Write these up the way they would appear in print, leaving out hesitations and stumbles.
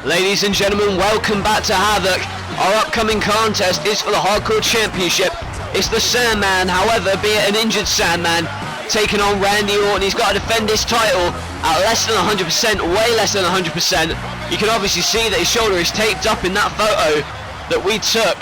Ladies and gentlemen, welcome back to Havoc. Our upcoming contest is for the Hardcore Championship. It's the Sandman, however, be it an injured Sandman, taking on Randy Orton. He's got to defend his title at less than 100%, way less than 100%. You can obviously see that his shoulder is taped up in that photo that we took.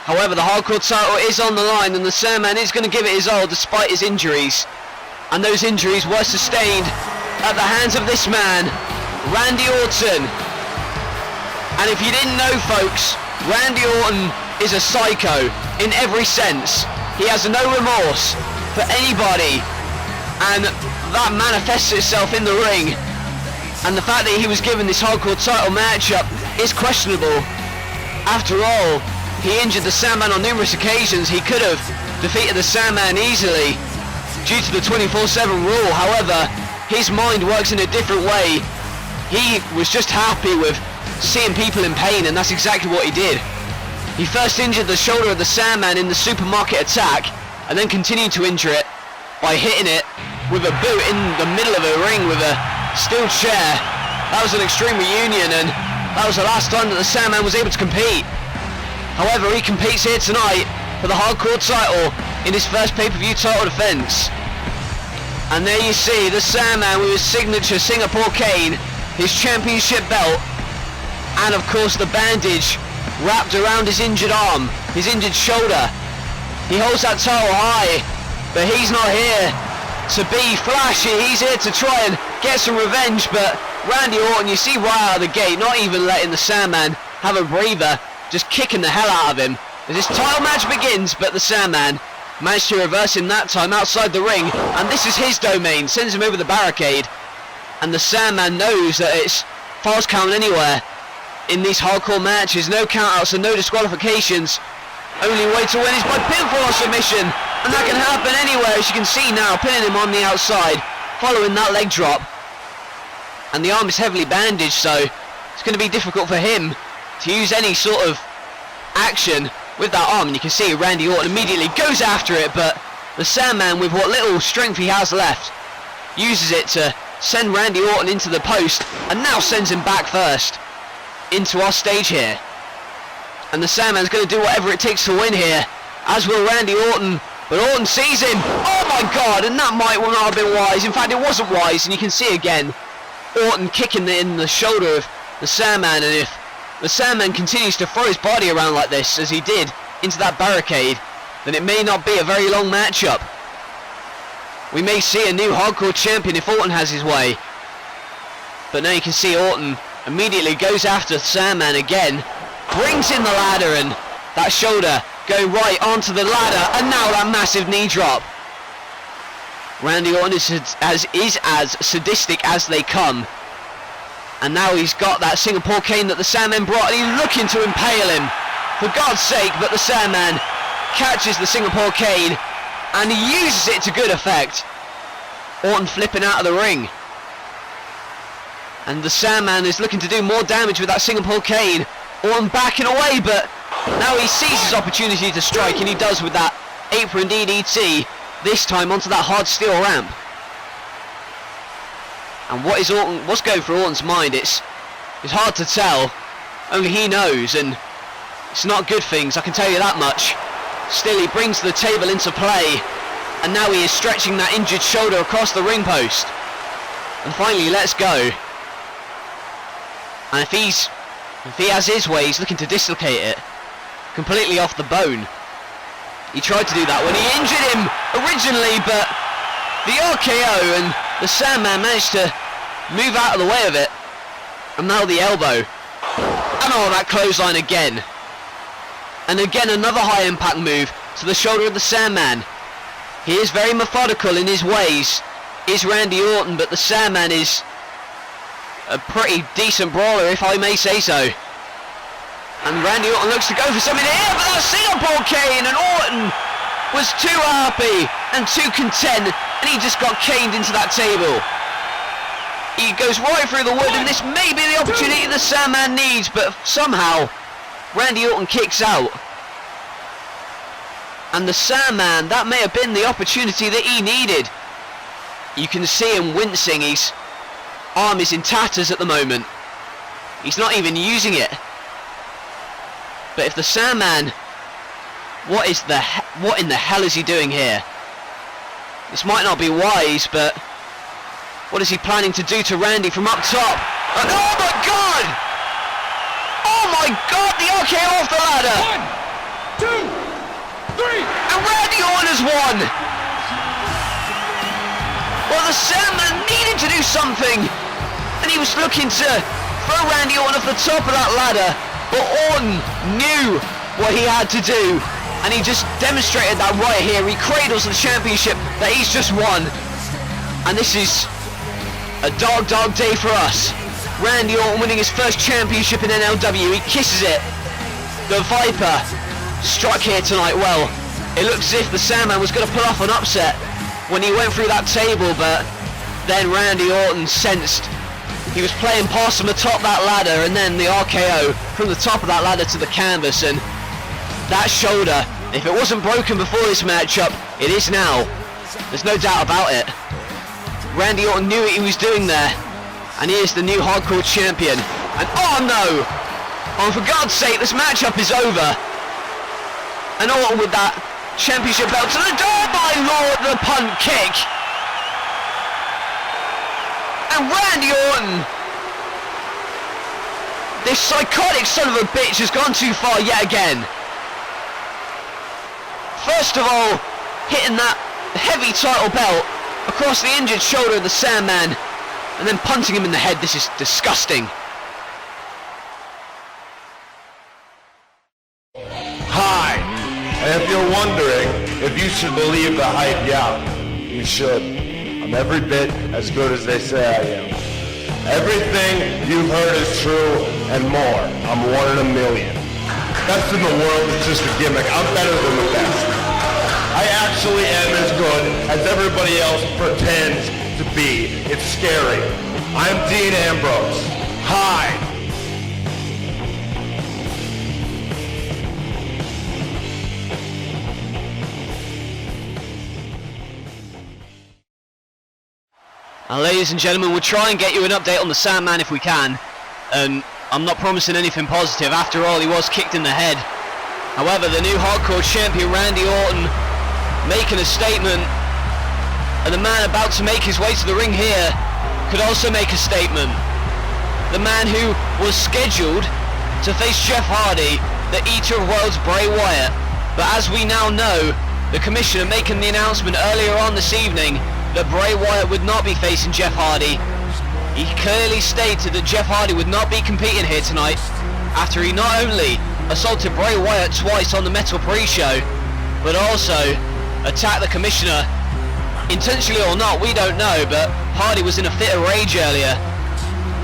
However, the Hardcore title is on the line and the Sandman is going to give it his all despite his injuries. And those injuries were sustained at the hands of this man, Randy Orton. And if you didn't know, folks, Randy Orton is a psycho in every sense. He has no remorse for anybody, and that manifests itself in the ring. And the fact that he was given this Hardcore title matchup is questionable. After all, he injured the Sandman on numerous occasions. He could have defeated the Sandman easily due to the 24/7 rule. However, his mind works in a different way. He was just happy with seeing people in pain, and that's exactly what he did. He first injured the shoulder of the Sandman in the supermarket attack, and then continued to injure it by hitting it with a boot in the middle of a ring with a steel chair. That was an Extreme Reunion, and that was the last time that the Sandman was able to compete. However, he competes here tonight for the Hardcore title in his first pay-per-view title defense. And there you see the Sandman with his signature Singapore cane, his championship belt, and of course the bandage wrapped around his injured arm, his injured shoulder. He holds that title high, but he's not here to be flashy. He's here to try and get some revenge. But Randy Orton, you see right out of the gate, not even letting the Sandman have a breather, just kicking the hell out of him as this title match begins. But the Sandman managed to reverse him that time outside the ring, and this is his domain, sends him over the barricade. And the Sandman knows that it's false count anywhere in these Hardcore matches. No countouts and no disqualifications. Only way to win is by pinfall or submission, and that can happen anywhere, as you can see now, pinning him on the outside following that leg drop. And the arm is heavily bandaged, so it's going to be difficult for him to use any sort of action with that arm. And you can see Randy Orton immediately goes after it, but the Sandman, with what little strength he has left, uses it to send Randy Orton into the post, and now sends him back first into our stage here. And the Sandman's going to do whatever it takes to win here, as will Randy Orton. But Orton sees him. Oh my god, and that might not have been wise. In fact, it wasn't wise, and you can see again Orton kicking in the shoulder of the Sandman. And if the Sandman continues to throw his body around like this, as he did into that barricade, then it may not be a very long matchup. We may see a new Hardcore champion if Orton has his way. But now you can see Orton immediately goes after Sandman again, brings in the ladder, and that shoulder going right onto the ladder, and now that massive knee drop. Randy Orton is as sadistic as they come. And now he's got that Singapore cane that the Sandman brought, and he's looking to impale him, for God's sake. But the Sandman catches the Singapore cane, and he uses it to good effect. Orton flipping out of the ring. And the Sandman is looking to do more damage with that Singapore cane. Orton backing away, but now he sees his opportunity to strike, and he does with that apron DDT, this time onto that hard steel ramp. And what's going through Orton's mind? It's hard to tell. Only he knows, and it's not good things, I can tell you that much. Still, he brings the table into play, and now he is stretching that injured shoulder across the ring post. And finally, let's go. And if he has his way, he's looking to dislocate it completely off the bone. He tried to do that when he injured him originally, but the RKO, and the Sandman managed to move out of the way of it. And now the elbow. And oh, that clothesline again. And again, another high impact move to the shoulder of the Sandman. He is very methodical in his ways, is Randy Orton, but the Sandman is a pretty decent brawler, if I may say so. And Randy Orton looks to go for something here, but that Singapore cane, and Orton was too happy and too content, and he just got caned into that table. He goes right through the wood, and this may be the opportunity the Sandman needs, but somehow Randy Orton kicks out. And the Sandman, that may have been the opportunity that he needed. You can see him wincing. His arm is in tatters at the moment. He's not even using it. But if the Sandman, what in the hell is he doing here? This might not be wise, but what is he planning to do to Randy from up top? And oh my god! Oh my god, the RKO off the ladder! 1, 2, 3! And Randy Orton has won! Well, the Sandman needed to do something, and he was looking to throw Randy Orton off the top of that ladder, but Orton knew what he had to do, and he just demonstrated that right here. He cradles the championship that he's just won, and this is a dark, dark day for us. Randy Orton winning his first championship in NLW. He kisses it. The Viper struck here tonight well. It looks as if the Sandman was going to pull off an upset when he went through that table, but then Randy Orton sensed he was playing past him atop that ladder, and then the RKO from the top of that ladder to the canvas, and that shoulder, if it wasn't broken before this matchup, it is now. There's no doubt about it. Randy Orton knew what he was doing there, and he is the new hardcore champion. And oh no! Oh, for God's sake, this matchup is over. And Orton with that championship belt to the door, my lord, the punt kick. And Randy Orton, this psychotic son of a bitch, has gone too far yet again. First of all, hitting that heavy title belt across the injured shoulder of the Sandman, and then punting him in the head. This is disgusting. Hi, and if you're wondering if you should believe the hype, yeah, you should. I'm every bit as good as they say I am. Everything you've heard is true and more. I'm 1 in a million. Best in the world is just a gimmick. I'm better than the best. I actually am as good as everybody else pretends to be. It's scary. I'm Dean Ambrose. Hi. Ladies and gentlemen, we'll try and get you an update on the Sandman if we can. I'm not promising anything positive. After all, he was kicked in the head. However, the new hardcore champion Randy Orton making a statement, and the man about to make his way to the ring here could also make a statement. The man who was scheduled to face Jeff Hardy, the Eater of Worlds Bray Wyatt. But as we now know, the commissioner making the announcement earlier on this evening that Bray Wyatt would not be facing Jeff Hardy. He clearly stated that Jeff Hardy would not be competing here tonight after he not only assaulted Bray Wyatt twice on the Metal pre-show, but also attacked the commissioner, intentionally or not, we don't know, but Hardy was in a fit of rage earlier.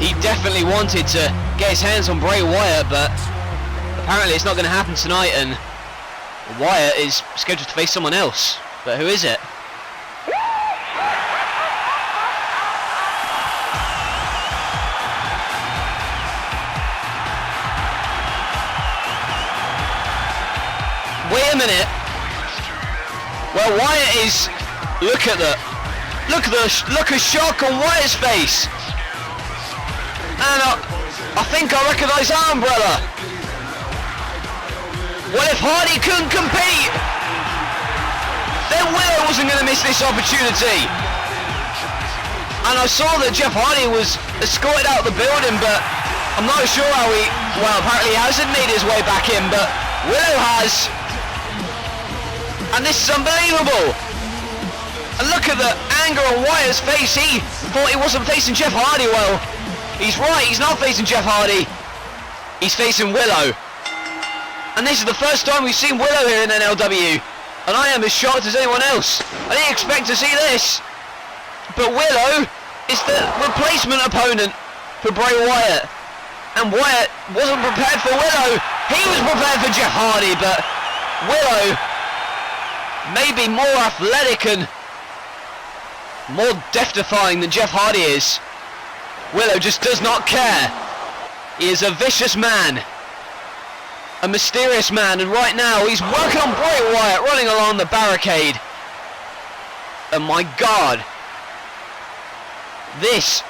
He definitely wanted to get his hands on Bray Wyatt, but apparently it's not going to happen tonight, and Wyatt is scheduled to face someone else. But who is it? Wait a minute. Well, Wyatt is. Look of shock on Wyatt's face. And I think I recognise that umbrella. Well, if Hardy couldn't compete, then Willow wasn't going to miss this opportunity. And I saw that Jeff Hardy was escorted out of the building, but I'm not sure how he. Well, apparently he hasn't made his way back in, but Willow has. And this is unbelievable. And look at the anger on Wyatt's face. He thought he wasn't facing Jeff Hardy. Well, he's right. He's not facing Jeff Hardy. He's facing Willow. And this is the first time we've seen Willow here in NLW. And I am as shocked as anyone else. I didn't expect to see this. But Willow is the replacement opponent for Bray Wyatt. And Wyatt wasn't prepared for Willow. He was prepared for Jeff Hardy, but Willow maybe more athletic and more death-defying than Jeff Hardy is. Willow just does not care. He is a vicious man, a mysterious man, and right now he's working on Bray Wyatt, running along the barricade. And my God, this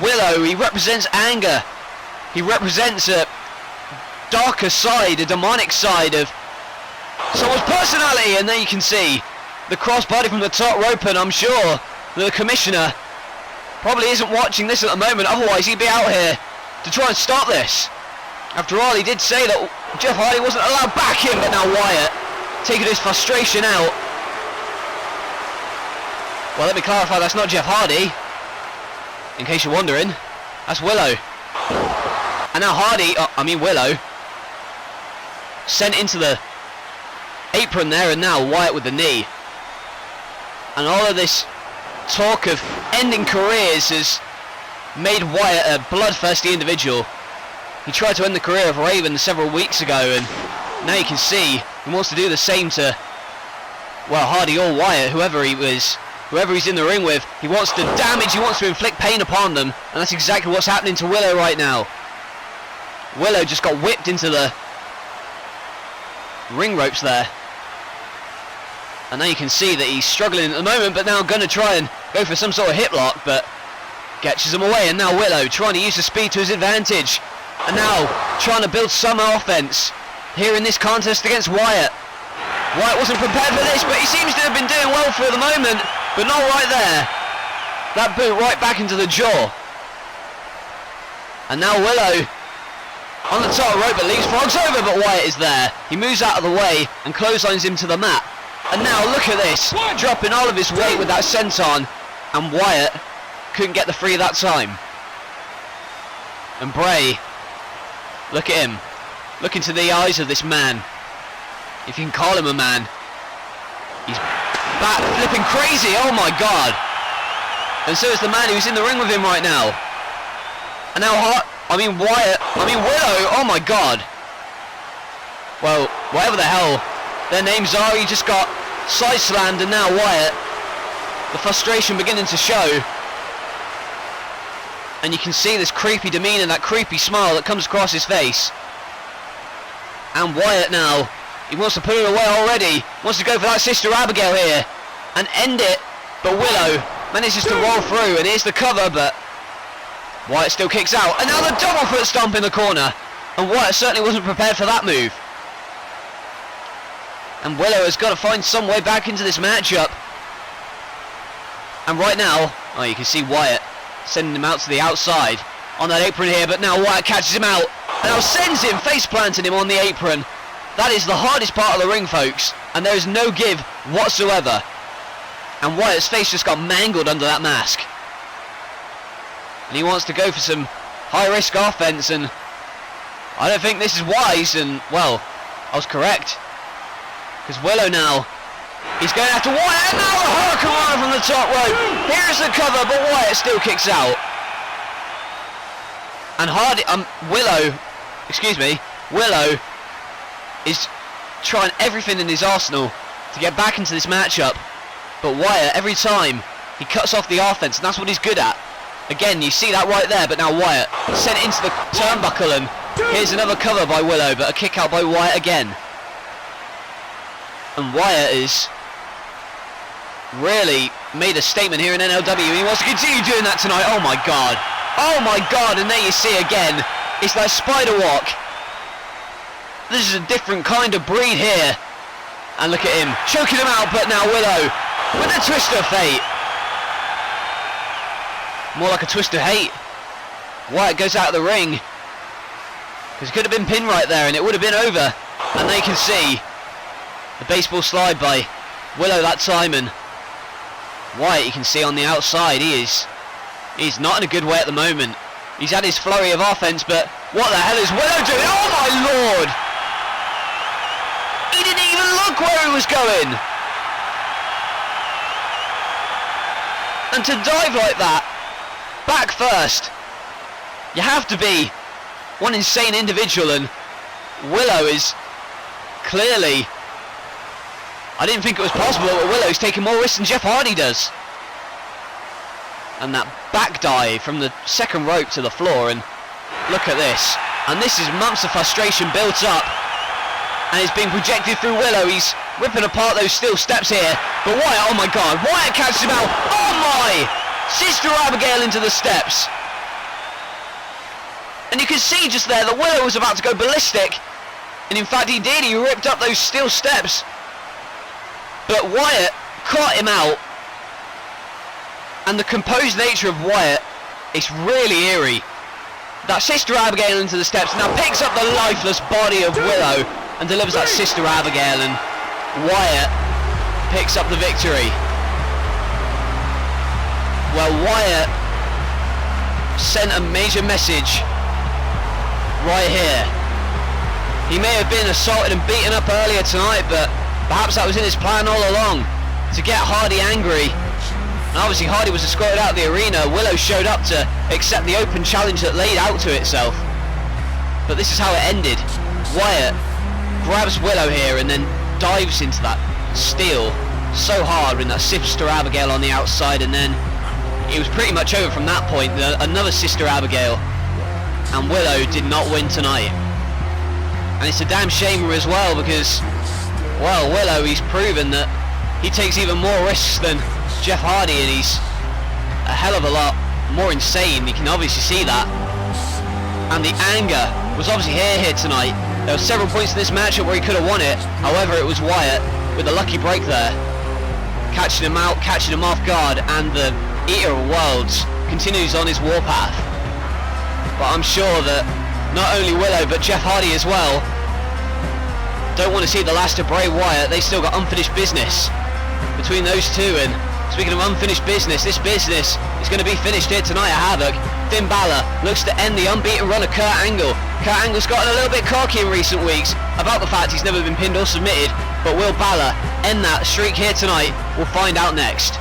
Willow, he represents anger. He represents a darker side, a demonic side of someone's personality, and there you can see the crossbody from the top rope, and I'm sure the commissioner probably isn't watching this at the moment, otherwise he'd be out here to try and stop this. After all, he did say that Jeff Hardy wasn't allowed back in, but now Wyatt taking his frustration out. Well, let me clarify, that's not Jeff Hardy, in case you're wondering. That's Willow. And now Willow, sent into the apron there, and now Wyatt with the knee. And all of this talk of ending careers has made Wyatt a bloodthirsty individual. He tried to end the career of Raven several weeks ago, and now you can see he wants to do the same to, well, Hardy or Wyatt, whoever he's in the ring with. He wants to damage, he wants to inflict pain upon them, and that's exactly what's happening to Willow right now. Willow just got whipped into the ring ropes there. And now you can see that he's struggling at the moment, but now going to try and go for some sort of hip lock, but catches him away. And now Willow trying to use the speed to his advantage. And now trying to build some offense here in this contest against Wyatt. Wyatt wasn't prepared for this, but he seems to have been doing well for the moment, but not right there. That boot right back into the jaw. And now Willow on the top rope, but leaves Frogs over, but Wyatt is there. He moves out of the way and clotheslines him to the mat. And now look at this, dropping all of his weight with that senton, and Wyatt couldn't get the free that time. And Bray, look at him, look into the eyes of this man, if you can call him a man. He's back flipping crazy, oh my god. And so is the man who's in the ring with him right now. And now Willow, oh my god. Well, whatever the hell their names are, he just got side slammed, and now Wyatt, the frustration beginning to show. And you can see this creepy demeanour, that creepy smile that comes across his face. And Wyatt now, he wants to put it away already, wants to go for that Sister Abigail here and end it, but Willow manages to roll through, and here's the cover, but Wyatt still kicks out. And now the double foot stomp in the corner, and Wyatt certainly wasn't prepared for that move. And Willow has got to find some way back into this matchup. And right now, oh, you can see Wyatt sending him out to the outside on that apron here, but now Wyatt catches him out and now sends him, face planting him on the apron. That is the hardest part of the ring, folks, and there is no give whatsoever. And Wyatt's face just got mangled under that mask. And he wants to go for some high-risk offense, and I don't think this is wise, and, well, I was correct. Because Willow now, he's going after Wyatt, and now the Hurricane Rana from the top rope. Here's the cover, but Wyatt still kicks out. And Willow is trying everything in his arsenal to get back into this matchup. But Wyatt, every time, he cuts off the offense, and that's what he's good at. Again, you see that right there, but now Wyatt sent into the turnbuckle, and here's another cover by Willow, but a kick out by Wyatt again. And Wyatt is really made a statement here in NLW. He wants to continue doing that tonight. Oh my god. Oh my god. And there you see again, it's that spider walk. This is a different kind of breed here. And look at him, choking him out, but now Willow with a twist of fate. More like a twist of hate. Wyatt goes out of the ring, because it could have been pinned right there and it would have been over. And they can see the baseball slide by Willow that time, and Wyatt, you can see on the outside, he's not in a good way at the moment. He's had his flurry of offense, but what the hell is Willow doing? Oh my lord! He didn't even look where he was going! And to dive like that, back first, you have to be one insane individual, and Willow is clearly, I didn't think it was possible, but Willow's taking more risks than Jeff Hardy does. And that back dive from the second rope to the floor, and look at this. And this is months of frustration built up, and it's being projected through Willow. He's ripping apart those steel steps here, but Wyatt, oh my god, Wyatt catches him out. Oh my! Sister Abigail into the steps. And you can see just there that Willow was about to go ballistic. And in fact he did, he ripped up those steel steps. But Wyatt caught him out. And the composed nature of Wyatt is really eerie. That Sister Abigail into the steps, now picks up the lifeless body of Willow and delivers that Sister Abigail, and Wyatt picks up the victory. Well, Wyatt sent a major message right here. He may have been assaulted and beaten up earlier tonight, but perhaps that was in his plan all along, to get Hardy angry. And obviously Hardy was escorted out of the arena. Willow showed up to accept the open challenge that laid out to itself. But this is how it ended. Wyatt grabs Willow here and then dives into that steel so hard with that Sister Abigail on the outside, and then it was pretty much over from that point. Another Sister Abigail, and Willow did not win tonight. And it's a damn shame as well, because, well, Willow, he's proven that he takes even more risks than Jeff Hardy, and he's a hell of a lot more insane. You can obviously see that. And the anger was obviously here tonight. There were several points in this matchup where he could have won it. However, it was Wyatt with a lucky break there, catching him out, catching him off guard, and the Eater of Worlds continues on his warpath. But I'm sure that not only Willow, but Jeff Hardy as well don't want to see the last of Bray Wyatt. They still got unfinished business between those two, and speaking of unfinished business, this business is going to be finished here tonight at Havoc. Finn Balor looks to end the unbeaten run of Kurt Angle. Kurt Angle's gotten a little bit cocky in recent weeks about the fact he's never been pinned or submitted, but will Balor end that streak here tonight? We'll find out next.